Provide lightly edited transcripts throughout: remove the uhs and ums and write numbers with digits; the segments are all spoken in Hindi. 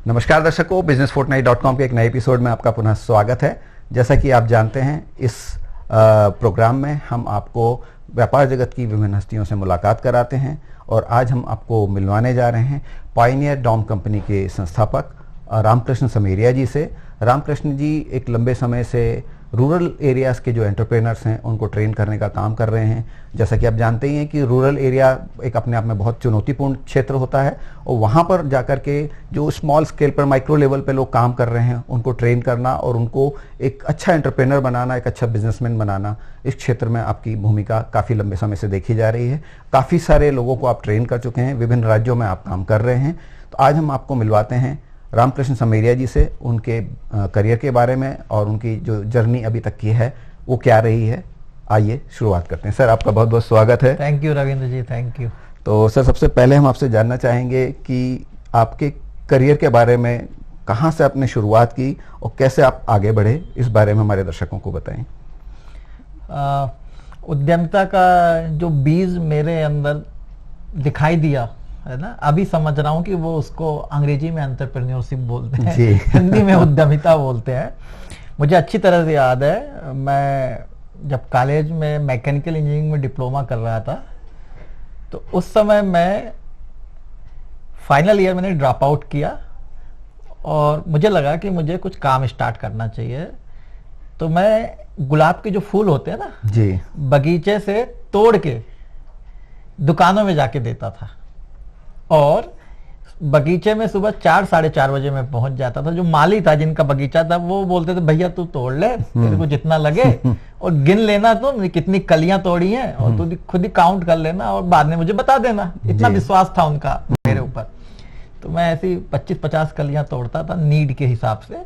नमस्कार दर्शकों, businessfortnight.com के एक नए एपिसोड में आपका पुनः स्वागत है। जैसा कि आप जानते हैं, इस प्रोग्राम में हम आपको व्यापार जगत की विभिन्न हस्तियों से मुलाकात कराते हैं और आज हम आपको मिलवाने जा रहे हैं पायनियर डॉम कंपनी के संस्थापक रामकृष्ण समेरिया जी से। रामकृष्ण जी एक लंबे समय से रूरल एरियाज़ के जो एंटरप्रेनर्स हैं उनको ट्रेन करने का काम कर रहे हैं। जैसा कि आप जानते ही हैं कि रूरल एरिया एक अपने आप में बहुत चुनौतीपूर्ण क्षेत्र होता है और वहाँ पर जाकर के जो स्मॉल स्केल पर माइक्रो लेवल पे लोग काम कर रहे हैं उनको ट्रेन करना और उनको एक अच्छा एंटरप्रेनर बनाना, एक अच्छा बिजनेसमैन बनाना, इस क्षेत्र में आपकी भूमिका काफ़ी लंबे समय से देखी जा रही है। काफ़ी सारे लोगों को आप ट्रेन कर चुके हैं, विभिन्न राज्यों में आप काम कर रहे हैं। तो आज हम आपको मिलवाते हैं रामकृष्ण समेरिया जी से, उनके करियर के बारे में और उनकी जो जर्नी अभी तक की है वो क्या रही है। आइए शुरुआत करते हैं। सर, आपका बहुत बहुत स्वागत है। Thank you Ravindra ji, thank you. तो सर, सबसे पहले हम आपसे जानना चाहेंगे कि आपके करियर के बारे में, कहाँ से आपने शुरुआत की और कैसे आप आगे बढ़े, इस बारे में हमारे दर्शकों को बताएं। उद्यमिता का जो बीज मेरे अंदर दिखाई दिया है ना, अभी समझ रहा हूँ कि वो उसको अंग्रेजी में एंटरप्रेन्योरशिप बोलते हैं, हिंदी में उद्यमिता बोलते हैं। मुझे अच्छी तरह से याद है, मैं जब कॉलेज में मैकेनिकल इंजीनियरिंग में डिप्लोमा कर रहा था तो उस समय मैं फाइनल ईयर मैंने ड्रॉप आउट किया और मुझे लगा कि मुझे कुछ काम स्टार्ट करना चाहिए। तो मैं गुलाब के जो फूल होते हैं ना जी, बगीचे से तोड़ के दुकानों में जाके देता था और बगीचे में सुबह 4 साढ़े 4 बजे मैं पहुंच जाता था। जो माली था जिनका बगीचा था वो बोलते थे, भैया तू तोड़ ले, तेरे को जितना लगे और गिन लेना तुम कितनी कलियां तोड़ी हैं और तू खुद ही काउंट कर लेना और बाद में मुझे बता देना। इतना विश्वास था उनका मेरे ऊपर। तो मैं ऐसी 25-50 कलियां तोड़ता था नीड के हिसाब से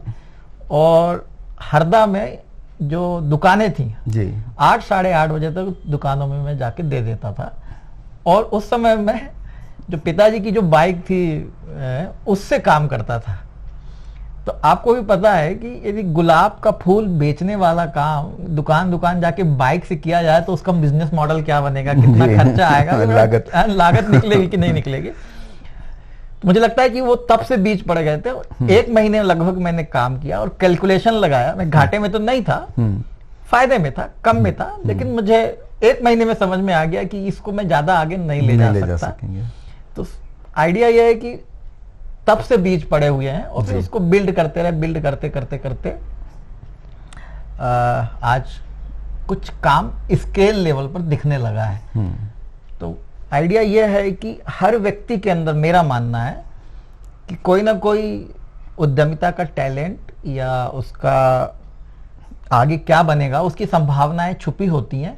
और हरदा में जो दुकानें थी जी 8 साढ़े 8 बजे तक दुकानों में मैं जाके दे देता था। और उस समय मैं जो पिताजी की जो बाइक थी उससे काम करता था। तो आपको भी पता है कि यदि गुलाब का फूल बेचने वाला काम दुकान दुकान जाके बाइक से किया जाए तो उसका बिजनेस मॉडल क्या बनेगा, कितना खर्चा आएगा, लागत निकलेगी कि नहीं निकलेगी। तो मुझे लगता है कि वो तब से बीज पड़ गए थे। 1 महीने लगभग मैंने काम किया और कैलकुलेशन लगाया। मैं घाटे में तो नहीं था, फायदे में था, कम में था, लेकिन मुझे 1 महीने में समझ में आ गया कि इसको मैं ज्यादा आगे नहीं ले जा सकता। तो आइडिया यह है कि तब से बीज पड़े हुए हैं और फिर उसको बिल्ड करते रहे, बिल्ड करते करते करते आज कुछ काम स्केल लेवल पर दिखने लगा है। तो आइडिया यह है कि हर व्यक्ति के अंदर, मेरा मानना है कि कोई ना कोई उद्यमिता का टैलेंट या उसका आगे क्या बनेगा उसकी संभावनाएं छुपी होती हैं।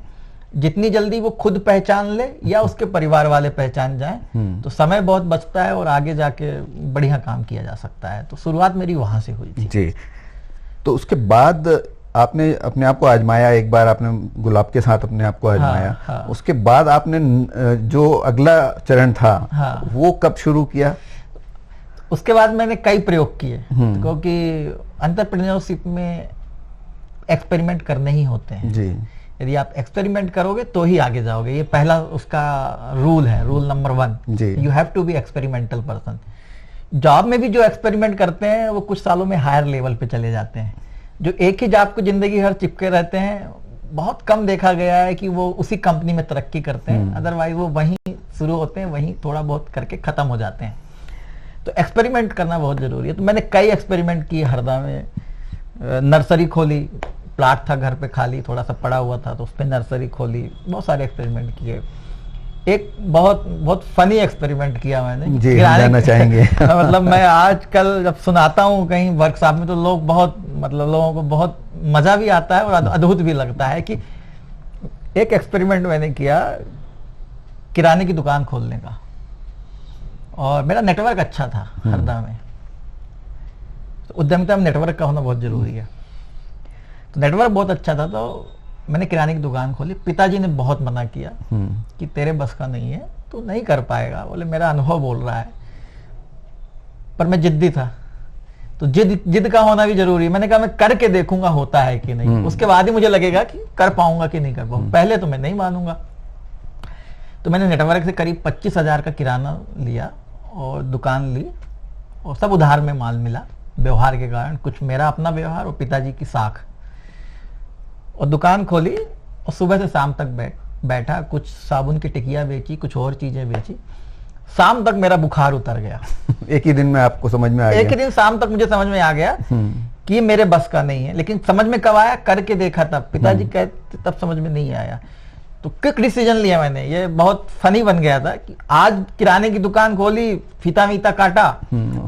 जितनी जल्दी वो खुद पहचान ले या उसके परिवार वाले पहचान जाएं तो समय बहुत बचता है और आगे जाके बढ़िया काम किया जा सकता है। तो शुरुआत मेरी वहां से हुई थी जी। तो उसके बाद आपने अपने आप को आजमाया, एक बार आपने गुलाब के साथ अपने आप को आजमाया। हाँ। उसके बाद आपने जो अगला चरण था वो कब शुरू किया? उसके बाद मैंने कई प्रयोग किए, क्योंकि एंटरप्रेन्योरशिप में एक्सपेरिमेंट करने ही होते हैं जी। यदि आप एक्सपेरिमेंट करोगे तो ही आगे जाओगे। ये पहला उसका रूल है, rule number 1, you have to be experimental person. Job में भी जो एक्सपेरिमेंट करते हैं वो कुछ सालों में हायर लेवल पे चले जाते हैं। जो एक ही जॉब को जिंदगी भर चिपके रहते हैं, बहुत कम देखा गया है कि वो उसी कंपनी में तरक्की करते हैं। अदरवाइज वो वहीं शुरू होते हैं, वहीं थोड़ा बहुत करके खत्म हो जाते हैं। तो एक्सपेरिमेंट करना बहुत जरूरी है। तो मैंने कई एक्सपेरिमेंट किए। हरदा में नर्सरी खोली, प्लाट था घर पे खाली, थोड़ा सा पड़ा हुआ था तो उस पर नर्सरी खोली। बहुत सारे एक्सपेरिमेंट किए। एक बहुत फनी एक्सपेरिमेंट किया मैंने जी, जानना चाहेंगे। मतलब मैं आजकल जब सुनाता हूँ कहीं वर्कशॉप में तो लोग लोगों को बहुत मजा भी आता है और अद्भुत भी लगता है कि एक एक्सपेरिमेंट मैंने किया किराने की दुकान खोलने का। और मेरा नेटवर्क अच्छा था हरदा में। तो उद्यमिता में नेटवर्क का होना बहुत जरूरी है। तो नेटवर्क बहुत अच्छा था तो मैंने किराने की दुकान खोली। पिताजी ने बहुत मना किया कि तेरे बस का नहीं है, तू नहीं कर पाएगा। बोले मेरा अनुभव बोल रहा है। पर मैं जिद्दी था, तो जिद का होना भी जरूरी है। मैंने कहा मैं करके देखूंगा होता है कि नहीं, उसके बाद ही मुझे लगेगा कि कर पाऊंगा कि नहीं कर पाऊंगा। पहले तो मैं नहीं मानूंगा। तो मैंने नेटवर्क से करीब 25,000 का किराना लिया और दुकान ली और सब उधार में माल मिला व्यवहार के कारण, कुछ मेरा अपना व्यवहार और पिताजी की साख। और दुकान खोली और सुबह से शाम तक बैठा, कुछ साबुन की टिकिया बेची, कुछ और चीजें बेची। शाम तक मेरा बुखार उतर गया। एक ही दिन में आपको समझ में आ गया? एक ही दिन शाम तक मुझे समझ में आ गया कि ये मेरे बस का नहीं है। लेकिन समझ में कब आया? करके देखा तब। पिताजी कहते तब समझ में नहीं आया। तो क्विक डिसीजन लिया मैंने, ये बहुत फनी बन गया था कि आज किराने की दुकान खोली, फीता वीता काटा,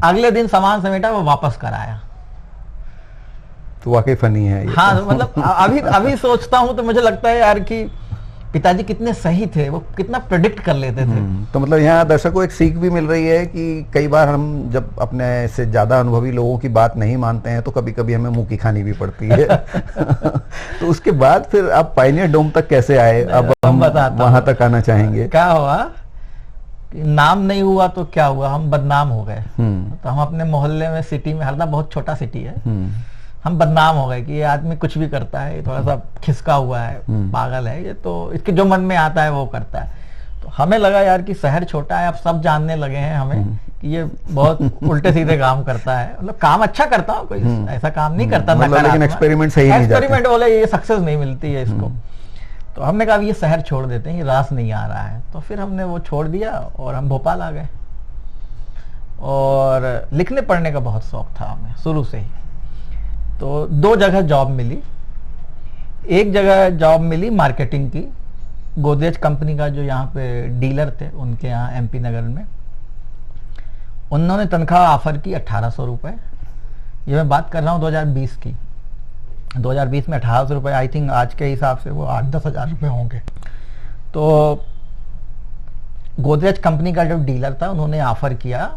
अगले दिन सामान समेटा, वो वापस कराया। तो वाकई फनी है ये। हाँ, मतलब अभी सोचता हूँ तो मुझे लगता है यार कि पिताजी कितने सही थे, वो कितना प्रेडिक्ट कर लेते थे। तो मतलब यहाँ दर्शकों को एक सीख भी मिल रही है कि कई बार हम जब अपने से ज्यादा अनुभवी लोगों की बात नहीं मानते हैं तो कभी कभी हमें मुंह की खानी भी पड़ती है। तो उसके बाद फिर आप पायनियर डोम तक कैसे आए? अब हम वहां तक आना चाहेंगे। क्या हुआ, नाम नहीं हुआ तो क्या हुआ, हम बदनाम हो गए। तो हम अपने मोहल्ले में, सिटी में, हरदा बहुत छोटा सिटी है, हम बदनाम हो गए कि ये आदमी कुछ भी करता है, थोड़ा सा खिसका हुआ है, पागल है ये, तो इसके जो मन में आता है वो करता है। तो हमें लगा यार कि शहर छोटा है, अब सब जानने लगे हैं हमें कि ये बहुत उल्टे सीधे काम करता है। मतलब काम अच्छा करता हूँ, कोई ऐसा काम नहीं करता, लेकिन एक्सपेरिमेंट सही नहीं जाते। एक्सपेरिमेंट बोले ये सक्सेस नहीं मिलती है इसको। तो हमने कहा ये शहर छोड़ देते हैं, ये रास नहीं आ रहा है। तो फिर हमने वो छोड़ दिया और हम भोपाल आ गए। और लिखने पढ़ने का बहुत शौक था हमें शुरू से ही। तो 2 जगह जॉब मिली। एक जगह जॉब मिली मार्केटिंग की, गोदरेज कंपनी का जो यहाँ पे डीलर थे उनके यहाँ एमपी नगर में। उन्होंने तनख्वाह ऑफर की 1800 रुपये। ये मैं बात कर रहा हूँ 2020 की। 2020 में 1800 रुपये, आई थिंक आज के हिसाब से वो 8-10 हज़ार रुपये होंगे। तो गोदरेज कंपनी का जो डीलर था उन्होंने ऑफर किया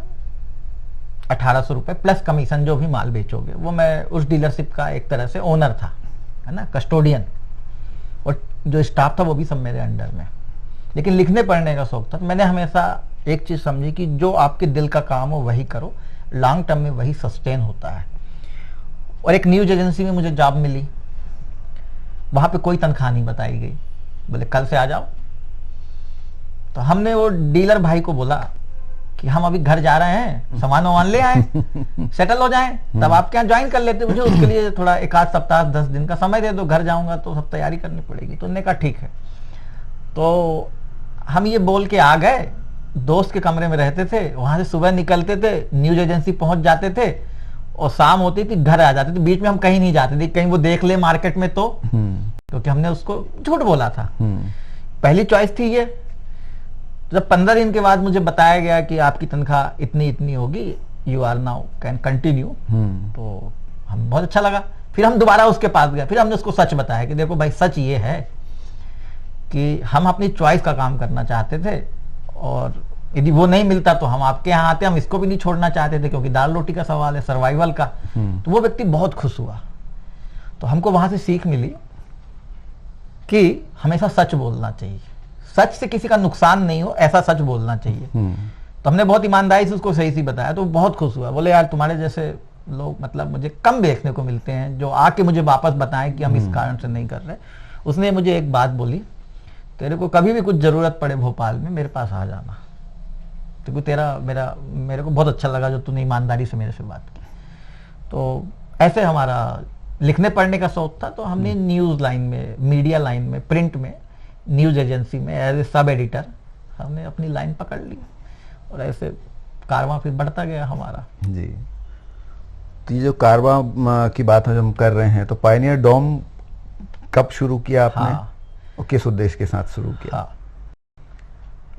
1800 रुपये प्लस कमीशन, जो भी माल बेचोगे। वो मैं उस डीलरशिप का एक तरह से ओनर था, है ना, कस्टोडियन। और जो स्टाफ था वो भी सब मेरे अंडर में। लेकिन लिखने पढ़ने का शौक था। तो मैंने हमेशा एक चीज़ समझी कि जो आपके दिल का काम हो वही करो, लॉन्ग टर्म में वही सस्टेन होता है। और एक न्यूज एजेंसी में मुझे जॉब मिली। वहाँ पे कोई तनख्वाह नहीं बताई गई, बोले कल से आ जाओ। तो हमने वो डीलर भाई को बोला कि हम अभी घर जा रहे हैं, सामान वामान ले आए, सेटल हो जाएं, तब आपके यहाँ ज्वाइन कर लेते। मुझे उसके लिए थोड़ा 1-8 सप्ताह 10 दिन का समय दे दो, घर जाऊंगा तो सब तैयारी करनी पड़ेगी। तो उन्होंने कहा ठीक है। तो हम ये बोल के आ गए। दोस्त के कमरे में रहते थे, वहां से सुबह निकलते थे, न्यूज एजेंसी पहुंच जाते थे और शाम होती थी घर आ जाते थे। बीच में हम कहीं नहीं जाते थे, कहीं वो देख ले मार्केट में तो, क्योंकि हमने उसको झूठ बोला था। पहली चॉइस थी ये। जब 15 दिन के बाद मुझे बताया गया कि आपकी तनख्वाह इतनी इतनी होगी, you are now can continue, तो हम बहुत अच्छा लगा। फिर हम दोबारा उसके पास गए, फिर हमने उसको सच बताया कि देखो भाई सच ये है कि हम अपनी चॉइस का काम करना चाहते थे और यदि वो नहीं मिलता तो हम आपके यहाँ आते, हम इसको भी नहीं छोड़ना चाहते थे क्योंकि दाल रोटी का सवाल है, सर्वाइवल का। तो वो व्यक्ति बहुत खुश हुआ। तो हमको वहां से सीख मिली कि हमेशा सच बोलना चाहिए, सच से किसी का नुकसान नहीं हो ऐसा सच बोलना चाहिए। तो हमने बहुत ईमानदारी से उसको सही सी बताया, तो बहुत खुश हुआ। बोले यार तुम्हारे जैसे लोग मतलब मुझे कम देखने को मिलते हैं जो आके मुझे वापस बताएं कि हम इस कारण से नहीं कर रहे। उसने मुझे एक बात बोली, तेरे को कभी भी कुछ जरूरत पड़े भोपाल में मेरे पास आ जाना, क्योंकि मेरे को बहुत अच्छा लगा जो तूने ईमानदारी से मेरे से बात की। तो ऐसे हमारा लिखने पढ़ने का शौक था। तो हमने न्यूज़ लाइन में, मीडिया लाइन में, प्रिंट में, न्यूज़ एजेंसी में एज ए सब एडिटर हमने अपनी लाइन पकड़ ली और ऐसे कारवां फिर बढ़ता गया हमारा। जी, तो ये जो कारवां की बात हम कर रहे हैं, तो पायनियर डोम कब शुरू किया आपने? हाँ। और किस उद्देश्य के साथ शुरू किया?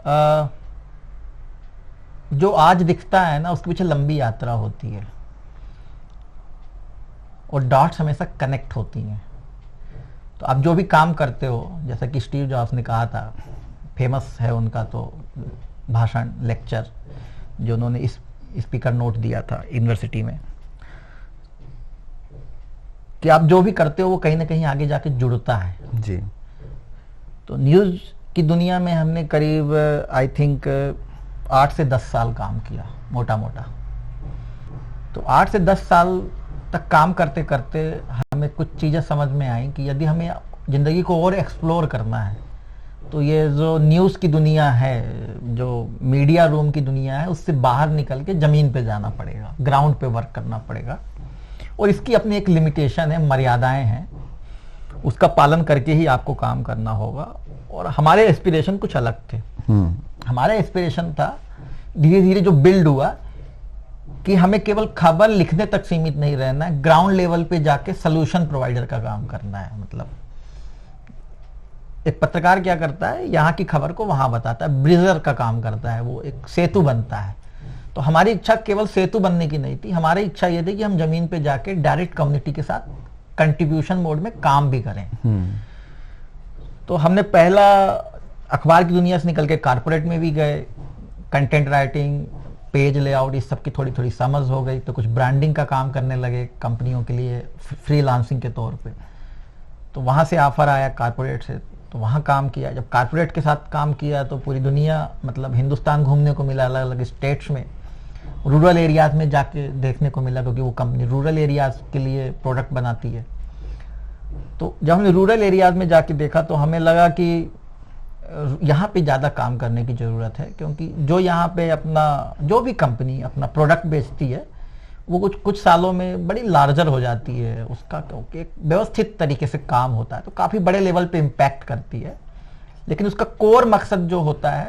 हाँ। जो आज दिखता है ना उसके पीछे लंबी यात्रा होती है और डॉट्स हमेशा कनेक्ट होती हैं। तो आप जो भी काम करते हो, जैसा कि स्टीव जॉब्स ने कहा था, फेमस है उनका तो भाषण, लेक्चर जो उन्होंने इस स्पीकर नोट दिया था यूनिवर्सिटी में, कि आप जो भी करते हो वो कहीं ना कहीं आगे जाके जुड़ता है। जी। तो न्यूज़ की दुनिया में हमने करीब आई थिंक 8 से 10 साल काम किया, मोटा मोटा। तो 8 से 10 साल तक काम करते करते हमें कुछ चीज़ें समझ में आई कि यदि हमें ज़िंदगी को और एक्सप्लोर करना है, तो ये जो न्यूज़ की दुनिया है, जो मीडिया रूम की दुनिया है, उससे बाहर निकल के ज़मीन पे जाना पड़ेगा, ग्राउंड पे वर्क करना पड़ेगा। और इसकी अपनी एक लिमिटेशन है, मर्यादाएं हैं, उसका पालन करके ही आपको काम करना होगा। और हमारे एस्पिरेशन कुछ अलग थे। हमारा एस्पिरेशन था, धीरे धीरे जो बिल्ड हुआ, कि हमें केवल खबर लिखने तक सीमित नहीं रहना है, ग्राउंड लेवल पे जाके सोल्यूशन प्रोवाइडर का काम करना है। मतलब एक पत्रकार क्या करता है, यहाँ की खबर को वहां बताता है, ब्रिजर का काम करता है, वो एक सेतु बनता है। तो हमारी इच्छा केवल सेतु बनने की नहीं थी, हमारी इच्छा ये थी कि हम जमीन पे जाके डायरेक्ट कम्युनिटी के साथ कंट्रीब्यूशन मोड में काम भी करें। तो हमने पहला अखबार की दुनिया से निकल के कारपोरेट में भी गए, कंटेंट राइटिंग, पेज लेआउट, इस सब की थोड़ी थोड़ी समझ हो गई, तो कुछ ब्रांडिंग का काम करने लगे कंपनियों के लिए फ्रीलांसिंग के तौर पे। तो वहाँ से ऑफर आया कारपोरेट से, तो वहाँ काम किया। जब कारपोरेट के साथ काम किया तो पूरी दुनिया, मतलब हिंदुस्तान घूमने को मिला, अलग अलग स्टेट्स में, रूरल एरियाज में जाके देखने को मिला, क्योंकि वो कंपनी रूरल एरियाज के लिए प्रोडक्ट बनाती है। तो जब हमने रूरल एरियाज में जाके देखा तो हमें लगा कि यहाँ पे ज़्यादा काम करने की ज़रूरत है, क्योंकि जो यहाँ पे अपना, जो भी कंपनी अपना प्रोडक्ट बेचती है, वो कुछ सालों में बड़ी लार्जर हो जाती है, उसका क्योंकि एक व्यवस्थित तरीके से काम होता है, तो काफ़ी बड़े लेवल पे इम्पैक्ट करती है। लेकिन उसका कोर मकसद जो होता है,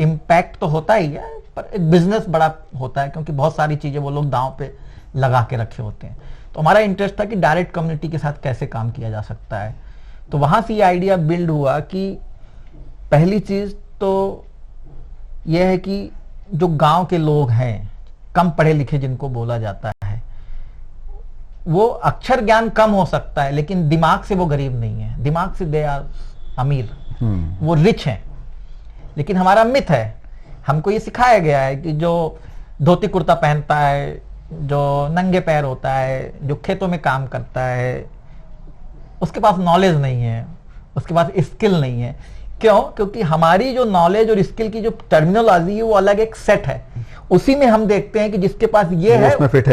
इम्पैक्ट तो होता ही है, पर एक बिजनेस बड़ा होता है, क्योंकि बहुत सारी चीज़ें वो लोग दांव पे लगा के रखे होते हैं। तो हमारा इंटरेस्ट था कि डायरेक्ट कम्युनिटी के साथ कैसे काम किया जा सकता है। तो वहाँ से ये आइडिया बिल्ड हुआ कि पहली चीज़ तो यह है कि जो गांव के लोग हैं, कम पढ़े लिखे जिनको बोला जाता है, वो अक्षर ज्ञान कम हो सकता है, लेकिन दिमाग से वो गरीब नहीं है, दिमाग से दे आर अमीर, वो रिच हैं। लेकिन हमारा मिथ है, हमको ये सिखाया गया है कि जो धोती कुर्ता पहनता है, जो नंगे पैर होता है, जो खेतों में काम करता है, उसके पास नॉलेज नहीं है, उसके पास स्किल नहीं है। क्यों? क्योंकि हमारी जो नॉलेज और स्किल की जो टर्मिनोलॉजी है वो अलग एक सेट है। उसी में हम देखते हैं कि जिसके पास ये है, वो फिट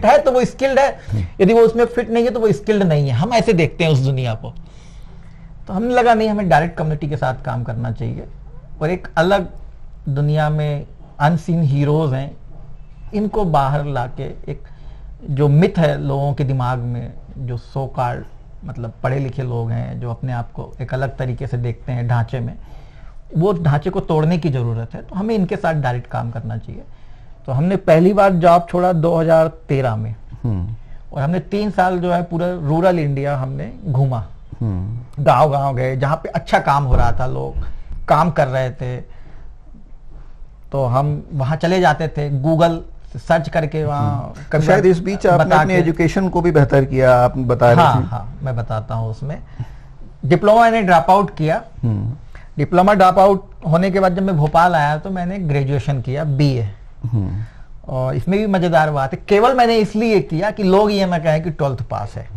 है तो वो स्किल्ड है, यदि वो उसमें फिट नहीं है तो वो स्किल्ड नहीं है। हम ऐसे देखते हैं उस दुनिया को। तो हमें लगा नहीं, हमें डायरेक्ट कम्युनिटी के साथ काम करना चाहिए। और एक अलग दुनिया में अनसीन हीरोज हैं, इनको बाहर लाके एक जो मिथ है लोगों के दिमाग में, जो सो कॉल्ड मतलब पढ़े लिखे लोग हैं, जो अपने आप को एक अलग तरीके से देखते हैं ढांचे में, वो ढांचे को तोड़ने की ज़रूरत है। तो हमें इनके साथ डायरेक्ट काम करना चाहिए। तो हमने पहली बार जॉब छोड़ा 2013 में, और हमने 3 साल जो है पूरा रूरल इंडिया हमने घूमा, गांव गांव गए, जहाँ पे अच्छा काम हो रहा था, लोग काम कर रहे थे, तो हम वहाँ चले जाते थे, गूगल सर्च करके वहाँ। शायद इस बीच आपने अपने एजुकेशन को भी बेहतर किया, आप बता रहे थे। हाँ, मैं बताता हूँ। उसमें डिप्लोमा मैंने ड्रॉप आउट किया। डिप्लोमा ड्रॉप आउट होने के बाद जब मैं भोपाल आया तो मैंने ग्रेजुएशन किया, BA। और इसमें भी मजेदार बात है, केवल मैंने इसलिए किया कि लोग ये ना कहें कि 12th पास है,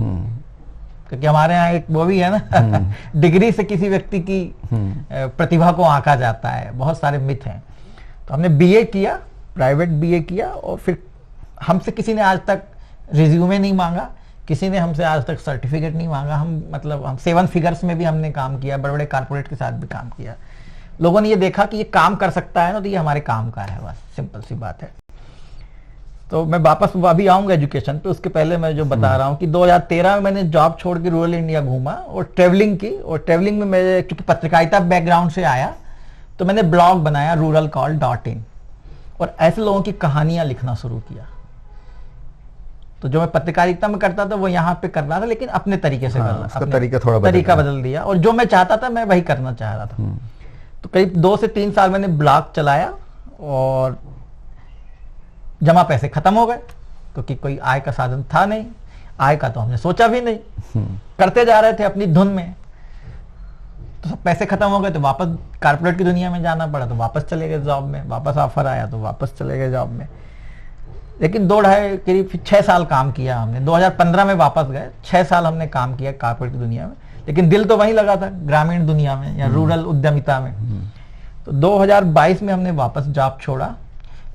क्योंकि हमारे यहाँ एक वो भी है ना, डिग्री से किसी व्यक्ति की प्रतिभा को आंका जाता है, बहुत सारे मिथ हैं। तो हमने BA किया, प्राइवेट BA किया, और फिर हमसे किसी ने आज तक रिज्यूमे नहीं मांगा, किसी ने हमसे आज तक सर्टिफिकेट नहीं मांगा। हम 7 फिगर्स में भी हमने काम किया, बड़े बड़े कारपोरेट के साथ भी काम किया। लोगों ने ये देखा कि ये काम कर सकता है ना, तो ये हमारे काम का है, बस सिंपल सी बात है। तो मैं वापस अभी आऊँगा एजुकेशन पे, उसके पहले मैं जो बता रहा हूँ कि 2013 में मैंने जॉब छोड़ के रूरल इंडिया घूमा और ट्रेवलिंग की। और ट्रेवलिंग में मैं क्योंकि पत्रकारिता बैकग्राउंड से आया, तो मैंने ब्लॉग बनाया ruralcall.in, और ऐसे लोगों की कहानियां लिखना शुरू किया। तो जो मैं पत्रकारिता में करता था वो यहाँ पे कर रहा था, लेकिन अपने तरीके से कर रहा था, तरीका बदल दिया, और जो मैं चाहता था मैं वही करना चाह रहा था। तो करीब 2 से 3 साल मैंने ब्लॉग चलाया, और जमा पैसे खत्म हो गए, क्योंकि कोई आय का साधन था नहीं, आय का तो हमने सोचा भी नहीं, करते जा रहे थे अपनी धुन में। तो सब पैसे खत्म हो गए, तो वापस कारपोरेट की दुनिया में जाना पड़ा, तो वापस चले गए जॉब में, वापस ऑफर आया तो वापस चले गए जॉब में। लेकिन 2-2.5 करीब 6 साल काम किया हमने। 2015 में वापस गए, 6 साल हमने काम किया कारपोरेट की दुनिया में, लेकिन दिल तो वहीं लगा था, ग्रामीण दुनिया में या रूरल उद्यमिता में। तो 2022 में हमने वापस जॉब छोड़ा,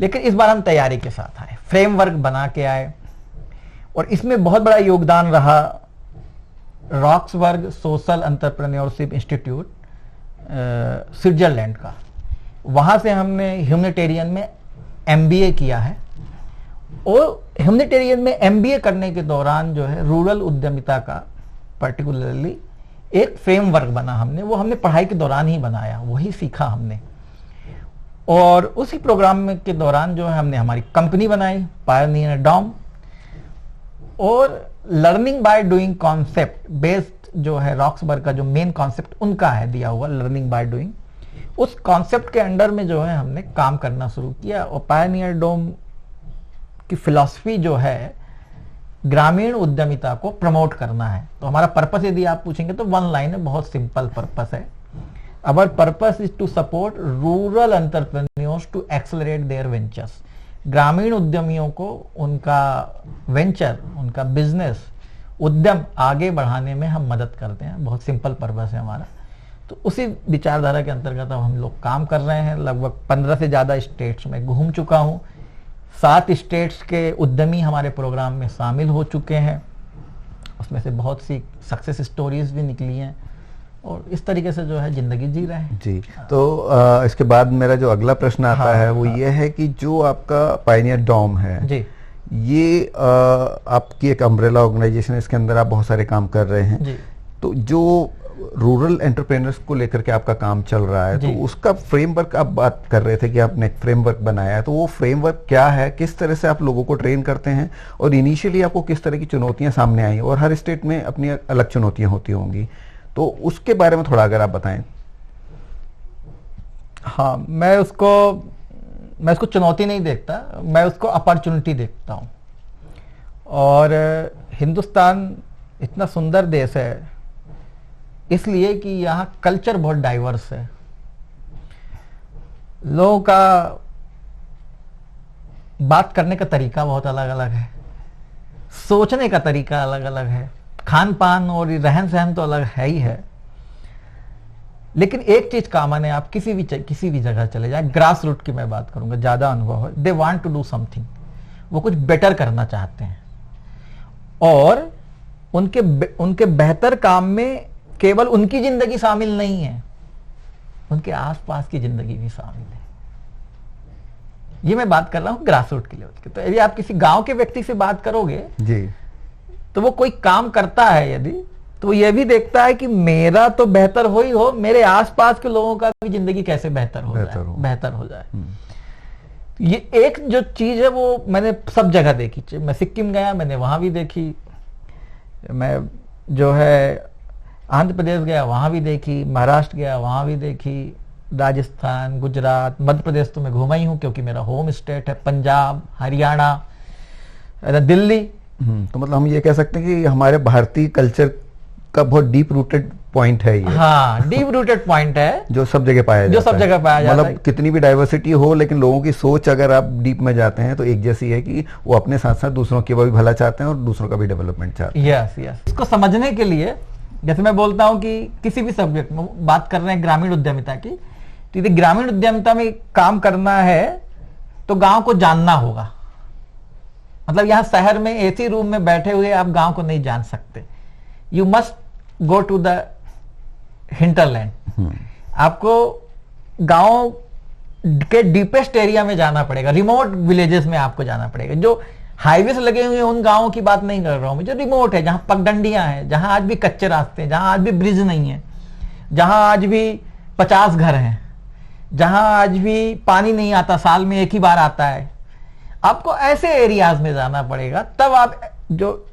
लेकिन इस बार हम तैयारी के साथ आए, फ्रेमवर्क बना के आए। और इसमें बहुत बड़ा योगदान रहा Roxburgh social entrepreneurship institute, Switzerland का। वहाँ से हमने ह्यूमैनिटेरियन में MBA किया है, और ह्यूमैनिटेरियन में MBA करने के दौरान जो है रूरल उद्यमिता का पर्टिकुलरली एक फ्रेमवर्क बना हमने, वो हमने पढ़ाई के दौरान ही बनाया, वही सीखा हमने। और उसी प्रोग्राम के दौरान जो है हमने हमारी कंपनी बनाई पायोनियर डॉम, और learning by doing concept based जो है रॉक्सबर्ग का जो मेन कॉन्सेप्ट उनका है दिया हुआ लर्निंग बाय डूइंग, उस कॉन्सेप्ट के अंडर में जो है हमने काम करना शुरू किया। और पायोनियर डोम की फिलॉसफी जो है ग्रामीण उद्यमिता को प्रमोट करना है। तो हमारा पर्पस यदि आप पूछेंगे तो वन लाइन है, बहुत सिंपल पर्पस है। Our purpose is to support rural entrepreneurs to accelerate their ventures. ग्रामीण उद्यमियों को उनका वेंचर, उनका बिजनेस, उद्यम आगे बढ़ाने में हम मदद करते हैं। बहुत सिंपल पर्पस है हमारा। तो उसी विचारधारा के अंतर्गत अब हम लोग काम कर रहे हैं। लगभग 15 से ज़्यादा स्टेट्स में घूम चुका हूँ। 7 स्टेट्स के उद्यमी हमारे प्रोग्राम में शामिल हो चुके हैं। उसमें से बहुत सी सक्सेस स्टोरीज भी निकली हैं, और इस तरीके से जो है जिंदगी जी रहे हैं। जी, तो इसके बाद मेरा जो अगला प्रश्न आता है वो ये है कि जो आपका पायोनियर डॉम है जी, ये आपकी एक अम्ब्रेला ऑर्गेनाइजेशन है, इसके अंदर आप बहुत सारे काम कर रहे हैं जी। तो जो रूरल एंटरप्रेन्योर्स को लेकर के आपका काम चल रहा है, तो उसका फ्रेमवर्क आप बात कर रहे थे कि आपने एक फ्रेमवर्क बनाया है, तो वो फ्रेमवर्क क्या है, किस तरह से आप लोगों को ट्रेन करते हैं, और इनिशियली आपको किस तरह की चुनौतियां सामने आई, और हर स्टेट में अपनी अलग चुनौतियां होती होंगी, तो उसके बारे में थोड़ा अगर आप बताएं। हाँ, मैं उसको चुनौती नहीं देखता, मैं उसको अपॉर्चुनिटी देखता हूँ। और हिंदुस्तान इतना सुंदर देश है इसलिए कि यहाँ कल्चर बहुत डाइवर्स है। लोगों का बात करने का तरीका बहुत अलग अलग है, सोचने का तरीका अलग अलग है, खान पान और रहन सहन तो अलग है ही है। लेकिन एक चीज कॉमन है, आप किसी भी जगह चले जाए, ग्रास रूट की मैं बात करूंगा, ज्यादा अनुभव है। They want to do something, वो कुछ बेटर करना चाहते हैं, और उनके बेहतर काम में केवल उनकी जिंदगी शामिल नहीं है, उनके आसपास की जिंदगी भी शामिल है। ये मैं बात कर रहा हूं ग्रास रूट के लेवल की। तो यदि आप किसी गांव के व्यक्ति से बात करोगे जी, तो वो कोई काम करता है यदि, तो वो ये भी देखता है कि मेरा तो बेहतर हो ही हो, मेरे आसपास के लोगों का भी जिंदगी कैसे बेहतर हो जाए। ये एक जो चीज है वो मैंने सब जगह देखी। मैं सिक्किम गया, मैंने वहां भी देखी, मैं जो है आंध्र प्रदेश गया, वहां भी देखी, महाराष्ट्र गया, वहां भी देखी, राजस्थान, गुजरात, मध्य प्रदेश तो मैं घूमा ही हूँ क्योंकि मेरा होम स्टेट है, पंजाब, हरियाणा, दिल्ली। तो मतलब हम ये कह सकते हैं कि हमारे भारतीय कल्चर का बहुत डीप रूटेड पॉइंट है ये। हाँ, डीप रूटेड पॉइंट है जो सब जगह पाया जाता है। मतलब कितनी भी डाइवर्सिटी हो, लेकिन लोगों की सोच अगर आप डीप में जाते हैं तो एक जैसी है कि वो अपने साथ साथ दूसरों की भी भला चाहते हैं और दूसरों का भी डेवलपमेंट चाहते हैं। यस। इसको समझने के लिए जैसे मैं बोलता हूं कि किसी भी सब्जेक्ट में बात कर रहे हैं ग्रामीण उद्यमिता की, तो यदि ग्रामीण उद्यमिता में काम करना है तो गांव को जानना होगा। मतलब यहां शहर में एसी रूम में बैठे हुए आप गांव को नहीं जान सकते। You must go to the hinterland. आपको गांव के डीपेस्ट एरिया में जाना पड़ेगा, रिमोट विलेजेस में आपको जाना पड़ेगा। जो हाईवे से लगे हुए उन गांवों की बात नहीं कर रहा हूं मैं, जो रिमोट है, जहां पगडंडियां हैं, जहां आज भी कच्चे रास्ते हैं, जहां आज भी ब्रिज नहीं है, जहां आज भी 50 घर हैं, जहां आज भी पानी नहीं आता, साल में एक ही बार आता है। आपको ऐसे एरियाज में जाना पड़ेगा, तब आप जो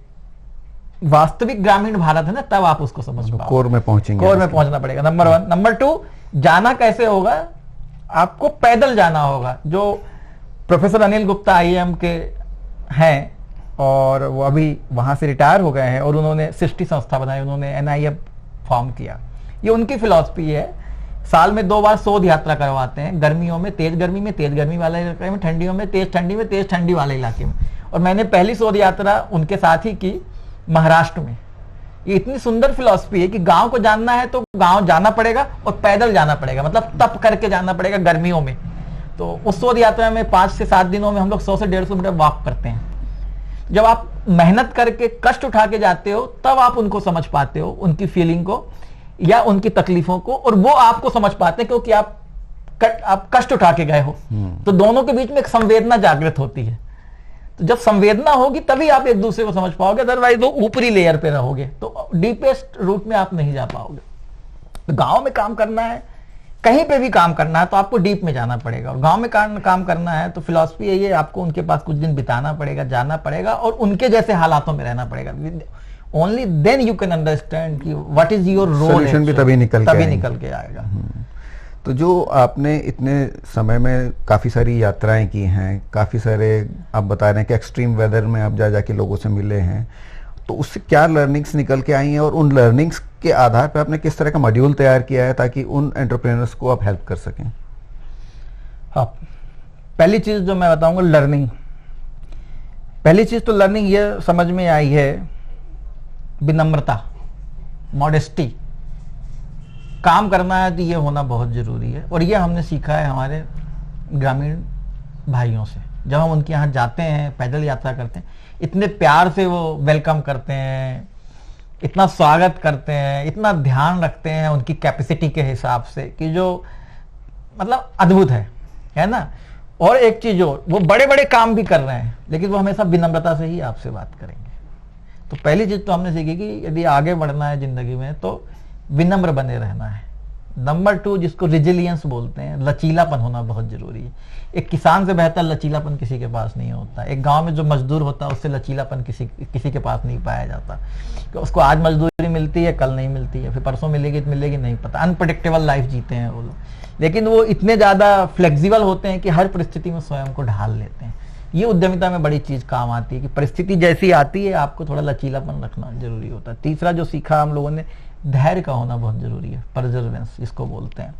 वास्तविक ग्रामीण भारत है ना, तब आप उसको समझ पाओगे। कोर में पहुंचेंगे, कोर में पहुंचना पड़ेगा, नंबर 1। नंबर 2, जाना कैसे होगा? आपको पैदल जाना होगा। जो प्रोफेसर अनिल गुप्ता IIM के हैं, और वो अभी वहां से रिटायर हो गए हैं, और उन्होंने सृष्टि संस्था बनाई, उन्होंने NIF फॉर्म किया। ये उनकी फिलॉसफी है। साल में 2 बार शोध यात्रा करवाते हैं, गर्मियों में तेज गर्मी में, तेज गर्मी वाले इलाके में, ठंडियों में तेज ठंडी में, तेज ठंडी वाले इलाके में। और मैंने पहली शोध यात्रा उनके साथ ही की महाराष्ट्र में। ये इतनी सुंदर फिलॉसफी है कि गांव को जानना है तो गांव जाना पड़ेगा, और पैदल जाना पड़ेगा, मतलब तप करके जाना पड़ेगा गर्मियों में। तो उस शोध यात्रा में 5 से 7 दिनों में हम लोग 100 से 150 किलोमीटर वॉक करते हैं। जब आप मेहनत करके कष्ट उठा के जाते हो, तब आप उनको समझ पाते हो, उनकी फीलिंग को। या उनकी तकलीफों को, और वो आपको समझ पाते हैं क्योंकि आप कष्ट उठा के गए हो। तो दोनों के बीच में एक संवेदना जागृत होती है। तो जब संवेदना होगी तभी आप एक दूसरे को समझ पाओगे, अदरवाइज वो ऊपरी लेयर पे रहोगे तो डीपेस्ट रूट में आप नहीं जा पाओगे। तो गांव में काम करना है, कहीं पे भी काम करना है तो आपको डीप में जाना पड़ेगा। और गांव में काम करना है तो फिलॉसफी यही है, आपको उनके पास कुछ दिन बिताना पड़ेगा, जाना पड़ेगा और उनके जैसे हालातों में रहना पड़ेगा। Only then you can understand कि what is your role. Solution भी तभी निकल के आएगा। तो जो आपने इतने समय में काफ़ी सारी यात्राएं की हैं, काफ़ी सारे आप बता रहे हैं कि एक्सट्रीम वेदर में आप जाके लोगों से मिले हैं, तो उससे क्या लर्निंग्स निकल के आई हैं और उन लर्निंग्स के आधार पर आपने किस तरह का मॉड्यूल तैयार किया है ताकि उन एंटरप्रेन्योर्स को आप हेल्प कर सकें? हाँ, पहली चीज़ जो मैं बताऊंगा लर्निंग। पहली चीज़ तो लर्निंग ये समझ में आई है, विनम्रता, मॉडेस्टी। काम करना है तो ये होना बहुत ज़रूरी है और ये हमने सीखा है हमारे ग्रामीण भाइयों से। जब हम उनके यहाँ जाते हैं, पैदल यात्रा करते हैं, इतने प्यार से वो वेलकम करते हैं, इतना स्वागत करते हैं, इतना ध्यान रखते हैं उनकी कैपेसिटी के हिसाब से कि जो मतलब अद्भुत है ना। और एक चीज़ और, वो बड़े बड़े काम भी कर रहे हैं लेकिन वो हमेशा विनम्रता से ही आपसे बात करेंगे। तो पहली चीज़ तो हमने सीखी कि यदि आगे बढ़ना है ज़िंदगी में तो विनम्र बने रहना है। नंबर 2, जिसको रिजिलियंस बोलते हैं, लचीलापन होना बहुत जरूरी है। एक किसान से बेहतर लचीलापन किसी के पास नहीं होता। एक गांव में जो मजदूर होता है उससे लचीलापन किसी के पास नहीं पाया जाता। तो उसको आज मजदूरी मिलती है, कल नहीं मिलती है, फिर परसों मिलेगी तो मिलेगी नहीं पता। अनप्रेडिक्टेबल लाइफ जीते हैं वो लोग, लेकिन वो इतने ज़्यादा फ्लेक्सिबल होते हैं कि हर परिस्थिति में स्वयं को ढाल लेते हैं। ये उद्यमिता में बड़ी चीज़ काम आती है कि परिस्थिति जैसी आती है आपको थोड़ा लचीलापन रखना जरूरी होता है। तीसरा जो सीखा हम लोगों ने, धैर्य का होना बहुत जरूरी है, परजर्वेंस जिसको बोलते हैं,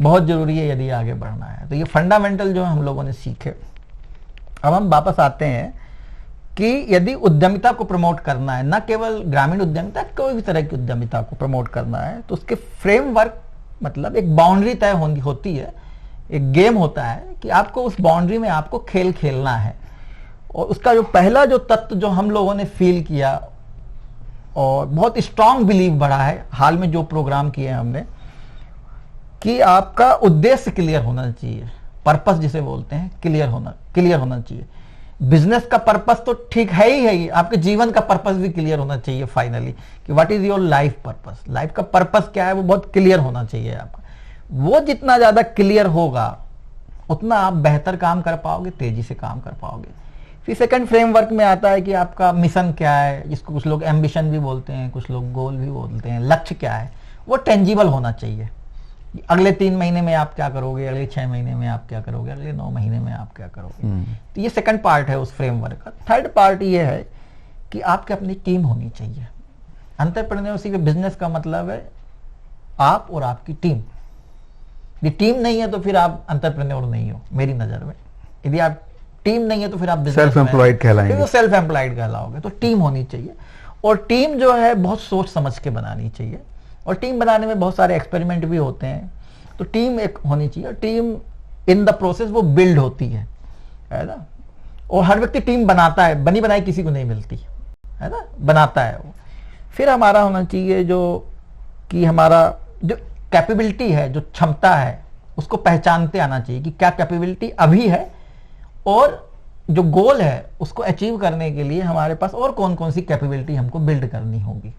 बहुत जरूरी है यदि आगे बढ़ना है। तो ये फंडामेंटल जो हम लोगों ने सीखे। अब हम वापस आते हैं कि यदि उद्यमिता को प्रमोट करना है, न केवल ग्रामीण उद्यमिता, कोई भी तरह की उद्यमिता को प्रमोट करना है, तो उसके फ्रेमवर्क मतलब एक बाउंड्री तय होती है, एक गेम होता है कि आपको उस बाउंड्री में आपको खेल खेलना है। और उसका जो पहला जो तत्व जो हम लोगों ने फील किया और बहुत स्ट्रांग बिलीव बढ़ा है हाल में जो प्रोग्राम किए हैं हमने, कि आपका उद्देश्य क्लियर होना चाहिए। पर्पस जिसे बोलते हैं, क्लियर होना चाहिए। बिजनेस का पर्पस तो ठीक है ही, आपके जीवन का पर्पस भी क्लियर होना चाहिए फाइनली, कि what is your life purpose. Life का पर्पस क्या है वो बहुत क्लियर होना चाहिए आपका। वो जितना ज्यादा क्लियर होगा उतना आप बेहतर काम कर पाओगे, तेजी से काम कर पाओगे। फिर सेकंड फ्रेमवर्क में आता है कि आपका मिशन क्या है, जिसको कुछ लोग एम्बिशन भी बोलते हैं, कुछ लोग गोल भी बोलते हैं। लक्ष्य क्या है, वो टेंजिबल होना चाहिए। अगले 3 महीने में आप क्या करोगे, अगले 6 महीने में आप क्या करोगे, अगले 9 महीने में आप क्या करोगे। तो ये सेकंड पार्ट है उस फ्रेमवर्क का। थर्ड पार्ट ये है कि आपकी अपनी टीम होनी चाहिए। एंटरप्रेन्योरशिप बिजनेस का मतलब है आप और आपकी टीम। यदि टीम नहीं है तो फिर आप एंटरप्रेन्योर नहीं हो मेरी नजर में। यदि आप टीम नहीं है तो फिर आप सेल्फ एम्प्लॉयड कहलाएंगे। तो सेल्फ एम्प्लॉयड कहलाओगे। तो टीम होनी चाहिए और टीम जो है बहुत सोच समझ के बनानी चाहिए। और टीम बनाने में बहुत सारे एक्सपेरिमेंट भी होते हैं। तो टीम एक होनी चाहिए। टीम इन द प्रोसेस वो बिल्ड होती है ना। और हर व्यक्ति टीम बनाता है, बनी बनाई किसी को नहीं मिलती है ना, बनाता है वो। फिर हमारा होना चाहिए जो कि हमारा जो कैपेबिलिटी है, जो क्षमता है, उसको पहचानते आना चाहिए कि क्या कैपेबिलिटी अभी है और जो गोल है उसको अचीव करने के लिए हमारे पास और कौन कौन सी कैपेबिलिटी हमको बिल्ड करनी होगी,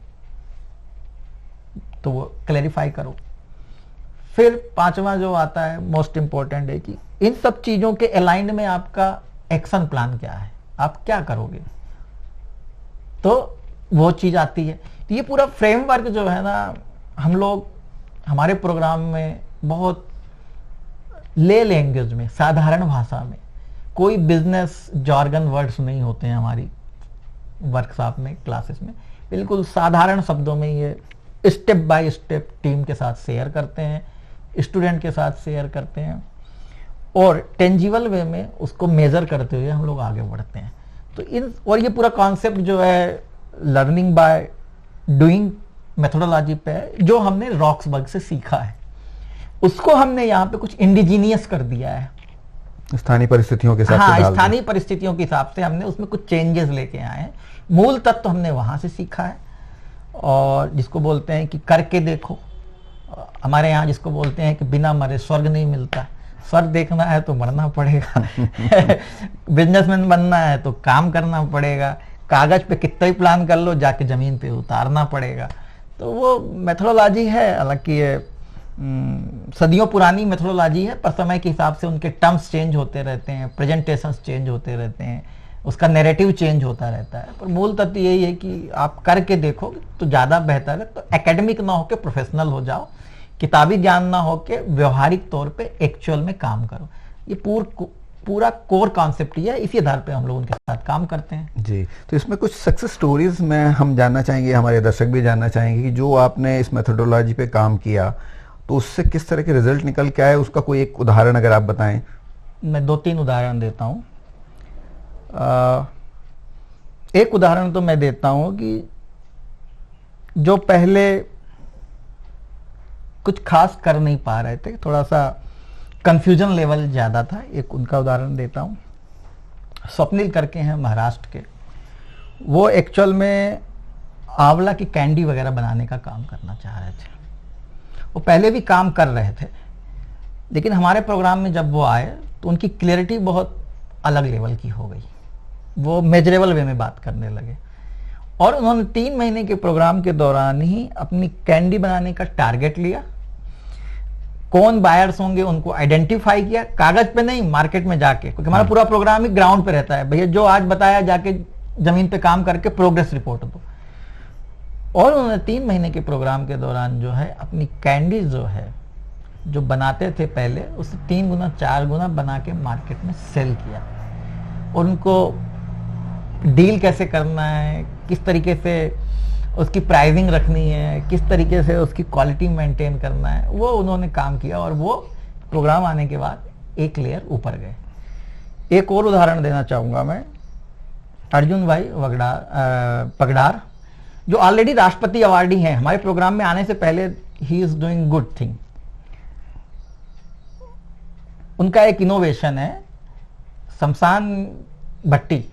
तो वो क्लैरिफाई करो। फिर 5वां जो आता है मोस्ट इंपॉर्टेंट है कि इन सब चीजों के अलाइंड में आपका एक्शन प्लान क्या है, आप क्या करोगे, तो वो चीज आती है। तो ये पूरा फ्रेमवर्क जो है ना, हम लोग हमारे प्रोग्राम में बहुत ले लैंग्वेज में, साधारण भाषा में, कोई बिजनेस जॉर्गन वर्ड्स नहीं होते हैं हमारी वर्कशॉप में, क्लासेस में। बिल्कुल साधारण शब्दों में ये स्टेप बाय स्टेप टीम के साथ शेयर करते हैं, स्टूडेंट के साथ शेयर करते हैं और टेंजिबल वे में उसको मेजर करते हुए हम लोग आगे बढ़ते हैं। तो और ये पूरा कॉन्सेप्ट जो है लर्निंग बाय डूइंग मेथोडोलॉजी पे है, जो हमने रॉक्सबर्ग से सीखा है उसको हमने यहाँ पे कुछ इंडिजीनियस कर दिया है, स्थानीय परिस्थितियों के हिसाब से। हाँ, स्थानीय परिस्थितियों के हिसाब से हमने उसमें कुछ चेंजेस लेके आए हैं। मूल तत्व हमने वहां से सीखा है और जिसको बोलते हैं कि करके देखो। हमारे यहाँ जिसको बोलते हैं कि बिना मरे स्वर्ग नहीं मिलता। स्वर्ग देखना है तो मरना पड़ेगा। बिजनेसमैन बनना है तो काम करना पड़ेगा। कागज पे कितना ही प्लान कर लो, जाके जमीन पे उतारना पड़ेगा। तो वो मेथोडोलॉजी है, हालांकि ये सदियों पुरानी मेथोडोलॉजी है, पर समय के हिसाब से उनके टर्म्स चेंज होते रहते हैं, प्रेजेंटेशंस चेंज होते रहते हैं, उसका नैरेटिव चेंज होता रहता है। पर मूल तत्व यही है कि आप करके देखो तो ज़्यादा बेहतर है। तो एकेडमिक ना होके प्रोफेशनल हो जाओ, किताबी ज्ञान ना होके व्यवहारिक तौर पे एक्चुअल में काम करो। ये पूरा कोर कॉन्सेप्ट ही है, इसी आधार पे हम लोग उनके साथ काम करते हैं। जी, तो इसमें कुछ सक्सेस स्टोरीज में हम जानना चाहेंगे, हमारे दर्शक भी जानना चाहेंगे कि जो आपने इस मेथोडोलॉजी पे काम किया तो उससे किस तरह के रिजल्ट निकल के आए, उसका कोई एक उदाहरण अगर आप बताएं। मैं 2-3 उदाहरण देता हूँ। एक उदाहरण तो मैं देता हूँ कि जो पहले कुछ खास कर नहीं पा रहे थे, थोड़ा सा कंफ्यूजन लेवल ज़्यादा था, एक उनका उदाहरण देता हूँ। स्वप्निल करके हैं महाराष्ट्र के, वो एक्चुअल में आंवला की कैंडी वगैरह बनाने का काम करना चाह रहे थे। वो पहले भी काम कर रहे थे, लेकिन हमारे प्रोग्राम में जब वो आए तो उनकी क्लियरिटी बहुत अलग लेवल की हो गई। वो मेजरेबल वे में बात करने लगे और उन्होंने 3 महीने के प्रोग्राम के दौरान ही अपनी कैंडी बनाने का टारगेट लिया। कौन बायर्स होंगे उनको आइडेंटिफाई किया, कागज पे नहीं, मार्केट में जाके, क्योंकि हमारा पूरा प्रोग्राम ही ग्राउंड पे रहता है। भैया जो आज बताया जाके जमीन पे काम करके प्रोग्रेस रिपोर्ट दो। और उन्होंने 3 महीने के प्रोग्राम के दौरान जो है अपनी कैंडी जो है, जो बनाते थे पहले, उससे 3 गुना 4 गुना बना के मार्केट में सेल किया। उनको डील कैसे करना है, किस तरीके से उसकी प्राइसिंग रखनी है, किस तरीके से उसकी क्वालिटी मेंटेन करना है, वो उन्होंने काम किया और वो प्रोग्राम आने के बाद एक लेयर ऊपर गए। एक और उदाहरण देना चाहूँगा मैं, अर्जुन भाई पगडार, जो ऑलरेडी राष्ट्रपति अवार्डी हैं। हमारे प्रोग्राम में आने से पहले he is doing good thing. उनका एक इनोवेशन है शमशान भट्टी।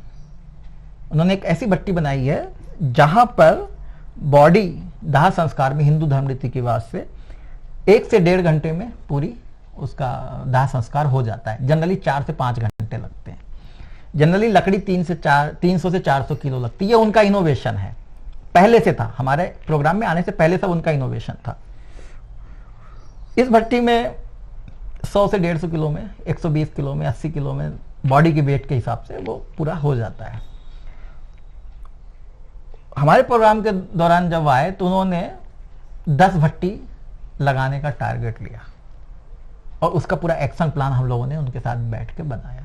उन्होंने एक ऐसी भट्टी बनाई है जहां पर बॉडी दाह संस्कार में हिंदू धर्म रीति के रिवाज से 1 से 1.5 घंटे में पूरी उसका दाह संस्कार हो जाता है। जनरली 4 से 5 घंटे लगते हैं। जनरली लकड़ी 300 से 400 किलो लगती है। ये उनका इनोवेशन है, पहले से था, हमारे प्रोग्राम में आने से पहले से उनका इनोवेशन था। इस भट्टी में 100 से 150 किलो में, 120 किलो में, 80 किलो में बॉडी के वेट के हिसाब से वो पूरा हो जाता है। हमारे प्रोग्राम के दौरान जब आए तो उन्होंने 10 भट्टी लगाने का टारगेट लिया और उसका पूरा एक्शन प्लान हम लोगों ने उनके साथ बैठ के बनाया।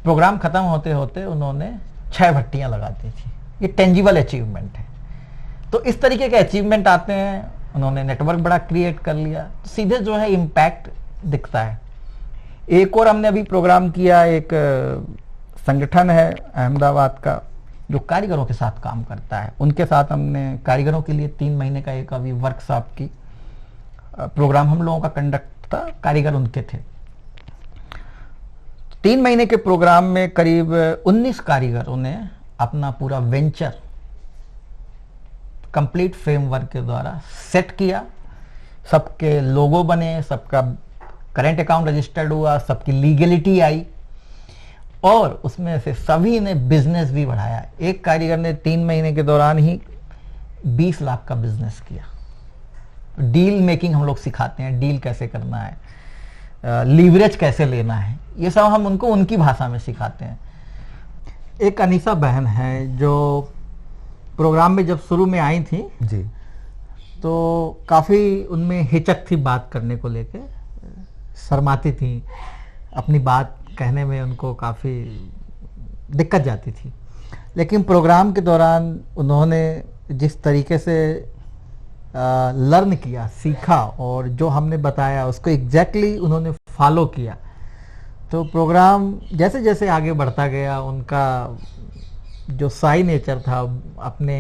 प्रोग्राम खत्म होते होते उन्होंने 6 भट्टियां लगा दी थी। ये टेंजिबल अचीवमेंट है। तो इस तरीके के अचीवमेंट आते हैं। उन्होंने नेटवर्क बड़ा क्रिएट कर लिया, तो सीधे जो है इम्पैक्ट दिखता है। एक और हमने अभी प्रोग्राम किया, एक संगठन है अहमदाबाद का जो कारीगरों के साथ काम करता है। उनके साथ हमने कारीगरों के लिए 3 महीने का एक अभी वर्कशॉप की प्रोग्राम हम लोगों का कंडक्ट था। कारीगर उनके थे। 3 महीने के प्रोग्राम में करीब 19 कारीगरों ने अपना पूरा वेंचर कंप्लीट फ्रेमवर्क के द्वारा सेट किया। सबके लोगो बने, सबका करेंट अकाउंट रजिस्टर्ड हुआ, सबकी लीगलिटी आई और उसमें से सभी ने बिजनेस भी बढ़ाया। एक कारीगर ने 3 महीने के दौरान ही 20 लाख का बिजनेस किया। डील मेकिंग हम लोग सिखाते हैं, डील कैसे करना है, लीवरेज कैसे लेना है, ये सब हम उनको उनकी भाषा में सिखाते हैं। एक अनीसा बहन है जो प्रोग्राम में जब शुरू में आई थी जी, तो काफ़ी उनमें हिचक थी बात करने को लेके, शर्माती थी, अपनी बात कहने में उनको काफ़ी दिक्कत जाती थी। लेकिन प्रोग्राम के दौरान उन्होंने जिस तरीके से लर्न किया, सीखा और जो हमने बताया उसको एग्जैक्टली उन्होंने फॉलो किया, तो प्रोग्राम जैसे जैसे आगे बढ़ता गया उनका जो साई नेचर था अपने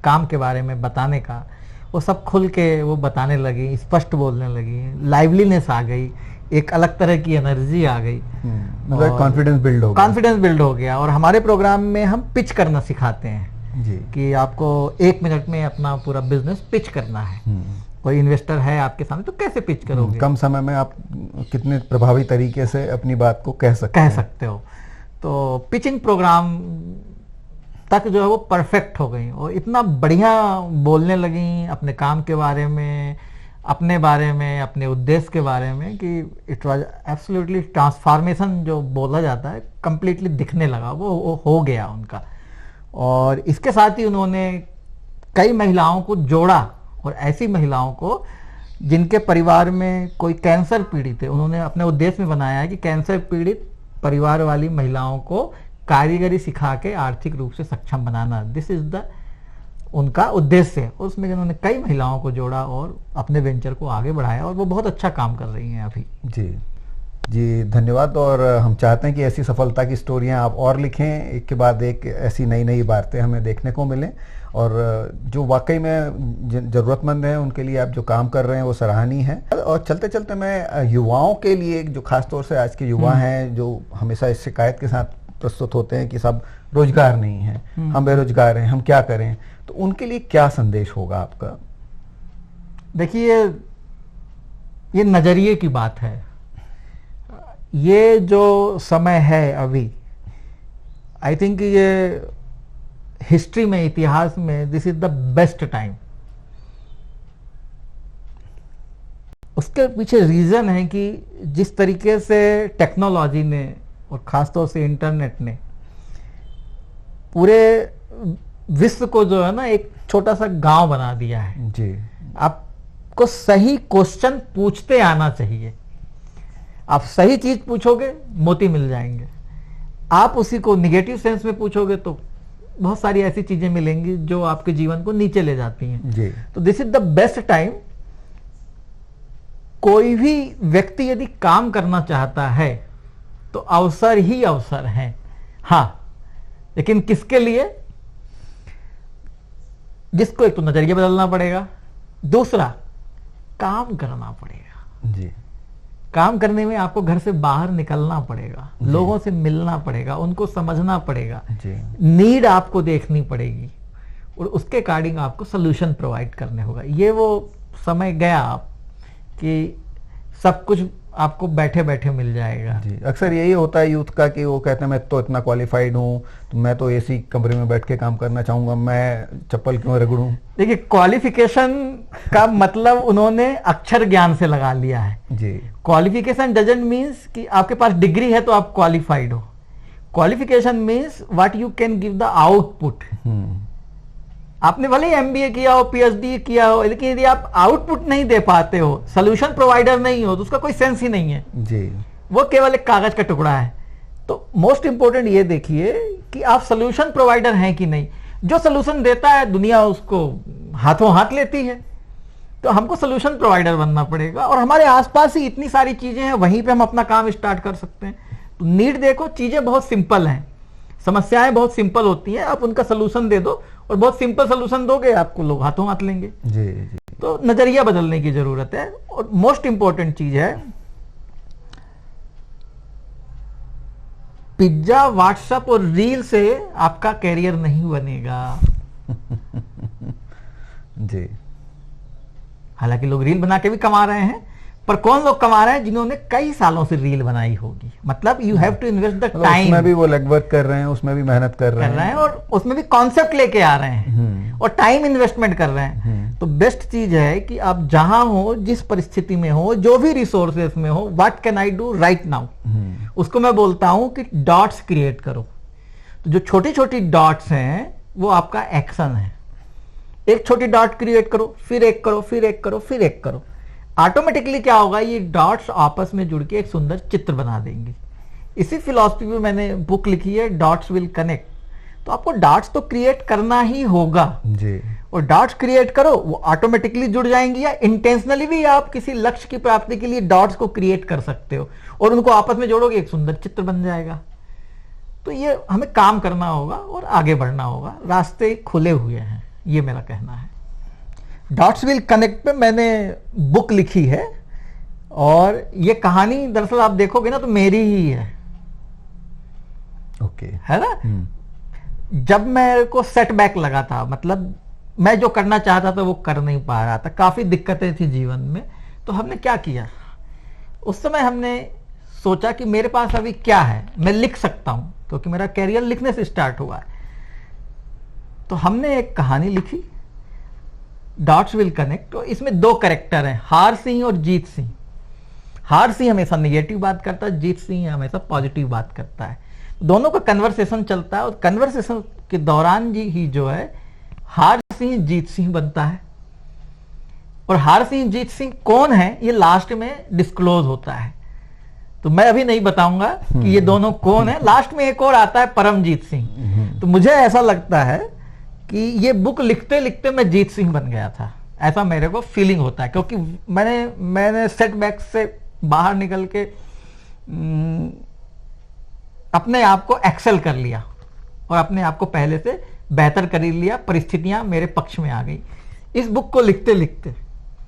काम के बारे में बताने का, वो सब खुल के वो बताने लगी, स्पष्ट बोलने लगी, लाइवलीनेस आ गई, एक अलग तरह की एनर्जी आ गई, मतलब कॉन्फिडेंस बिल्ड हो गया। और हमारे प्रोग्राम में हम पिच करना सिखाते हैं। जी। कि आपको 1 मिनट में अपना पूरा बिजनेस पिच करना है। कोई इन्वेस्टर है आपके सामने तो कैसे पिच करोगे? कम समय में आप कितने प्रभावी तरीके से अपनी बात को कह सकते हो। तो पिचिंग प्रोग्राम तक जो है वो परफेक्ट हो गई और इतना बढ़िया बोलने लगी अपने काम के बारे में, अपने बारे में, अपने उद्देश्य के बारे में कि इट वाज एब्सोल्युटली ट्रांसफॉर्मेशन जो बोला जाता है कंप्लीटली दिखने लगा, वो हो गया उनका। और इसके साथ ही उन्होंने कई महिलाओं को जोड़ा और ऐसी महिलाओं को जिनके परिवार में कोई कैंसर पीड़ित है, उन्होंने अपने उद्देश्य में बनाया है कि कैंसर पीड़ित परिवार वाली महिलाओं को कारीगरी सिखा के आर्थिक रूप से सक्षम बनाना, दिस इज द उनका उद्देश्य है। उसमें उन्होंने कई महिलाओं को जोड़ा और अपने वेंचर को आगे बढ़ाया और वो बहुत अच्छा काम कर रही हैं अभी। जी जी, धन्यवाद। और हम चाहते हैं कि ऐसी सफलता की स्टोरियां आप और लिखें, एक के बाद एक ऐसी नई नई बातें हमें देखने को मिलें और जो वाकई में ज़रूरतमंद हैं उनके लिए आप जो काम कर रहे हैं वो सराहनीय है। और चलते चलते मैं युवाओं के लिए, जो खास तौर से आज के युवा हैं जो हमेशा इस शिकायत के साथ प्रस्तुत होते हैं कि सब रोजगार नहीं है, हम बेरोजगार हैं, हम क्या करें, तो उनके लिए क्या संदेश होगा आपका? देखिए, ये नजरिए की बात है। ये जो समय है अभी, आई थिंक ये हिस्ट्री में, इतिहास में this is the best time. उसके पीछे रीजन है कि जिस तरीके से टेक्नोलॉजी ने और खासतौर से इंटरनेट ने पूरे विश्व को जो है ना एक छोटा सा गांव बना दिया है। जी। आपको सही क्वेश्चन पूछते आना चाहिए। आप सही चीज पूछोगे, मोती मिल जाएंगे। आप उसी को निगेटिव सेंस में पूछोगे तो बहुत सारी ऐसी चीजें मिलेंगी जो आपके जीवन को नीचे ले जाती हैं। जी। तो this is the best time. कोई भी व्यक्ति यदि काम करना चाहता है तो अवसर ही अवसर हैं। हाँ, लेकिन किसके लिए? जिसको एक तो नजरिया बदलना पड़ेगा, दूसरा काम करना पड़ेगा। जी। काम करने में आपको घर से बाहर निकलना पड़ेगा, लोगों से मिलना पड़ेगा, उनको समझना पड़ेगा, नीड आपको देखनी पड़ेगी और उसके अकॉर्डिंग आपको सोल्यूशन प्रोवाइड करने होगा। ये वो समय गया आप कि सब कुछ आपको बैठे बैठे मिल जाएगा। जी। अक्सर यही होता है यूथ का कि वो कहते हैं मैं तो इतना क्वालिफाइड हूँ, तो मैं तो एसी कमरे में बैठ के काम करना चाहूंगा, मैं चप्पल क्यों रगड़ूं। देखिए, क्वालिफिकेशन का मतलब उन्होंने अक्षर ज्ञान से लगा लिया है। जी। क्वालिफिकेशन डजंट मीन्स कि आपके पास डिग्री है तो आप क्वालिफाइड हो। Qualification means what you can give the output. आपने भले ही एमबीए किया हो, पीएचडी किया हो, लेकिन यदि आप आउटपुट नहीं दे पाते हो, सोल्यूशन प्रोवाइडर नहीं हो, तो उसका कोई सेंस ही नहीं है। जी। वो केवल एक कागज का टुकड़ा है। तो मोस्ट इंपोर्टेंट ये देखिए कि आप सोल्यूशन प्रोवाइडर हैं कि नहीं। जो सोल्यूशन देता है दुनिया उसको हाथों हाथ लेती है। तो हमको सोल्यूशन प्रोवाइडर बनना पड़ेगा और हमारे आसपास ही इतनी सारी चीजें हैं, वहीं पे हम अपना काम स्टार्ट कर सकते हैं। तो नीड देखो, चीजें बहुत सिंपल हैं, समस्याएं बहुत सिंपल होती हैं, आप उनका सोल्यूशन दे दो और बहुत सिंपल सोल्यूशन दोगे, आपको लोग हाथों हाथ लेंगे। जी जी। तो नजरिया बदलने की जरूरत है। और मोस्ट इंपॉर्टेंट चीज है, पिज्जा, व्हाट्सएप और रील से आपका कैरियर नहीं बनेगा। जी। हालांकि लोग रील बना के भी कमा रहे हैं, पर कौन लोग कमा रहे हैं? जिन्होंने कई सालों से रील बनाई होगी। मतलब you have to invest the time. उसमें भी वो लगवर्क कर रहे हैं, उसमें भी मेहनत कर रहे हैं और उसमें भी कॉन्सेप्ट लेके आ रहे हैं और टाइम इन्वेस्टमेंट कर रहे हैं। तो बेस्ट चीज है कि आप जहां हो, जिस परिस्थिति में हो, जो भी रिसोर्सेस में हो, what can I do right now, उसको मैं बोलता हूं कि डॉट्स क्रिएट करो। तो जो छोटी छोटी डॉट्स हैं वो आपका एक्शन है। एक छोटी डॉट क्रिएट करो, फिर एक करो, फिर एक करो, फिर एक करो। ऑटोमेटिकली क्या होगा, ये डॉट्स आपस में जुड़ के एक सुंदर चित्र बना देंगे। इसी फिलॉसफी में मैंने बुक लिखी है, डॉट्स विल कनेक्ट। तो आपको डॉट्स तो क्रिएट करना ही होगा जी। और डॉट्स क्रिएट करो, वो ऑटोमेटिकली जुड़ जाएंगी, या इंटेंशनली भी आप किसी लक्ष्य की प्राप्ति के लिए डॉट्स को क्रिएट कर सकते हो और उनको आपस में जोड़ोगे, एक सुंदर चित्र बन जाएगा। तो ये हमें काम करना होगा और आगे बढ़ना होगा, रास्ते खुले हुए हैं, ये मेरा कहना है। डॉट्स विल कनेक्ट पे मैंने बुक लिखी है और ये कहानी दरअसल आप देखोगे ना तो मेरी ही है। ओके। है ना? जब मेरे को सेटबैक लगा था, मतलब मैं जो करना चाहता था वो कर नहीं पा रहा था, काफी दिक्कतें थी जीवन में, तो हमने क्या किया, उस समय हमने सोचा कि मेरे पास अभी क्या है, मैं लिख सकता हूं, क्योंकि मेरा कैरियर लिखने से स्टार्ट हुआ है। तो हमने एक कहानी लिखी, डॉट्स विल कनेक्ट। तो इसमें दो कैरेक्टर हैं, हार सिंह और जीत सिंह। हार सिंह हमेशा निगेटिव बात करता है, जीत सिंह हमेशा पॉजिटिव बात करता है। दोनों का कन्वर्सेशन चलता है और कन्वर्सेशन के दौरान ही जो है हार सिंह जीत सिंह बनता है। और हार सिंह जीत सिंह कौन है ये लास्ट में डिस्क्लोज होता है, तो मैं अभी नहीं बताऊंगा कि ये दोनों कौन है। लास्ट में एक और आता है परमजीत सिंह। तो मुझे ऐसा लगता है कि ये बुक लिखते लिखते मैं जीत सिंह बन गया था, ऐसा मेरे को फीलिंग होता है, क्योंकि मैंने सेटबैक से बाहर निकल के अपने आप को एक्सेल कर लिया और अपने आप को पहले से बेहतर कर लिया, परिस्थितियां मेरे पक्ष में आ गई। इस बुक को लिखते लिखते,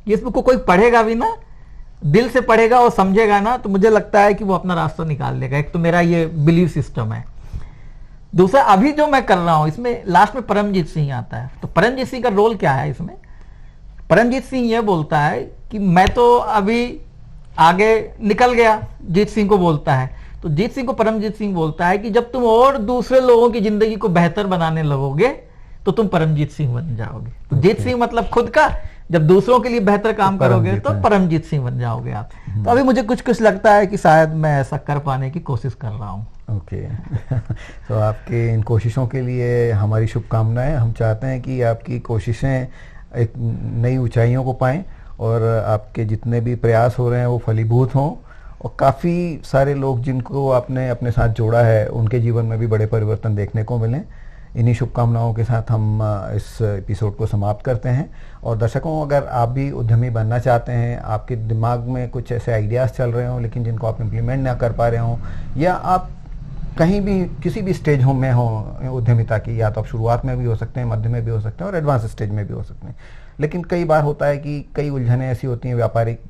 इस बुक को कोई पढ़ेगा भी ना, दिल से पढ़ेगा और समझेगा ना, तो मुझे लगता है कि वो अपना रास्ता निकाल लेगा। एक तो मेरा ये बिलीव सिस्टम है। दूसरा, अभी जो मैं कर रहा हूं इसमें लास्ट में परमजीत सिंह आता है। तो परमजीत सिंह का रोल क्या है इसमें? परमजीत सिंह ये बोलता है कि मैं तो अभी आगे निकल गया, जीत सिंह को बोलता है। तो जीत सिंह को परमजीत सिंह बोलता है कि जब तुम और दूसरे लोगों की जिंदगी को बेहतर बनाने लगोगे तो तुम परमजीत सिंह बन जाओगे। तो जीत सिंह मतलब खुद का, जब दूसरों के लिए बेहतर काम करोगे तो परमजीत सिंह बन जाओगे आप। तो अभी मुझे कुछ कुछ लगता है कि शायद मैं ऐसा कर पाने की कोशिश कर रहा हूँ। ओके तो आपके इन कोशिशों के लिए हमारी शुभकामनाएं। हम चाहते हैं कि आपकी कोशिशें एक नई ऊंचाइयों को पाएं और आपके जितने भी प्रयास हो रहे हैं वो फलीभूत हों और काफ़ी सारे लोग जिनको आपने अपने साथ जोड़ा है उनके जीवन में भी बड़े परिवर्तन देखने को मिलें। इन्हीं शुभकामनाओं के साथ हम इस एपिसोड को समाप्त करते हैं। और दर्शकों, अगर आप भी उद्यमी बनना चाहते हैं, आपके दिमाग में कुछ ऐसे आइडियाज़ चल रहे हों लेकिन जिनको आप इम्प्लीमेंट ना कर पा रहे हों, या आप कहीं भी किसी भी स्टेज में हो उद्यमिता की, या तो आप शुरुआत में भी हो सकते हैं, मध्य में भी हो सकते हैं और एडवांस स्टेज में भी हो सकते हैं, लेकिन कई बार होता है कि कई उलझनें ऐसी होती हैं व्यापारिक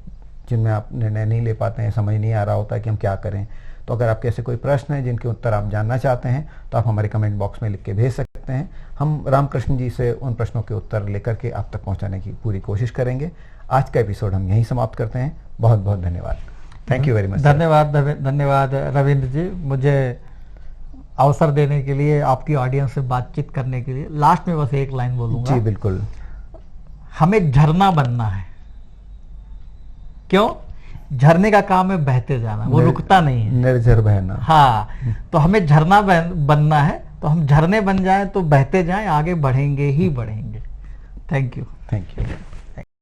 जिनमें आप निर्णय नहीं ले पाते हैं, समझ नहीं आ रहा होता है कि हम क्या करें। तो अगर आपके ऐसे कोई प्रश्न हैं जिनके उत्तर आप जानना चाहते हैं तो आप हमारे कमेंट बॉक्स में लिख के भेज सकते हैं। हम रामकृष्ण जी से उन प्रश्नों के उत्तर लेकर के आप तक पहुंचाने की पूरी कोशिश करेंगे। आज का एपिसोड हम यहीं समाप्त करते हैं। बहुत बहुत धन्यवाद। Thank you very much. धन्यवाद रविंद्र जी, मुझे अवसर देने के लिए, आपकी ऑडियंस से बातचीत करने के लिए। लास्ट में बस एक लाइन बोलूंगा। जी बिल्कुल। हमें झरना बनना है। क्यों? झरने का काम है बहते जाना, वो रुकता नहीं है, निर्झर बहना। हाँ, तो हमें झरना बनना है, तो हम झरने बन जाएं तो बहते जाएं, आगे बढ़ेंगे ही बढ़ेंगे। Thank you. Thank you.